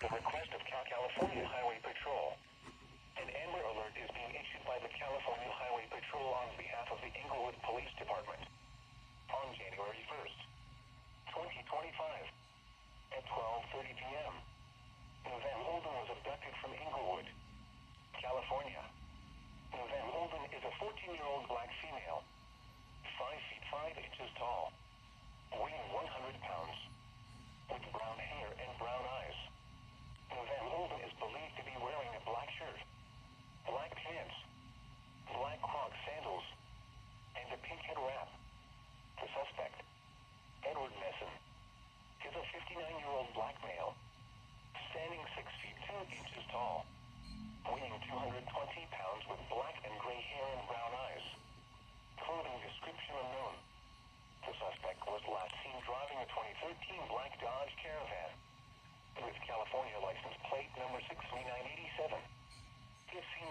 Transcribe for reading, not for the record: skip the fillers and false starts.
the request of California Highway Patrol. An Amber Alert is being issued by the California Highway Patrol on behalf of the Inglewood Police Department. On January 1st, 2025, at 12:30 p.m., Van Holden was abducted from Inglewood, California. Van Holden is a 14-year-old black female, 5 feet 5 inches tall, weighing 100 pounds, with brown hair and brown eyes. Van Holden is believed to be wearing a black shirt, black pants, black Crocs sandals, and a pink head wrap. The suspect, Edward Messon, is a 59-year-old black male, standing 6 feet 2 inches tall, weighing 220 pounds with black and gray hair and brown eyes. Clothing description unknown. The suspect was last seen driving a 2013 black Dodge Caravan with California license plate number 63987. He is seen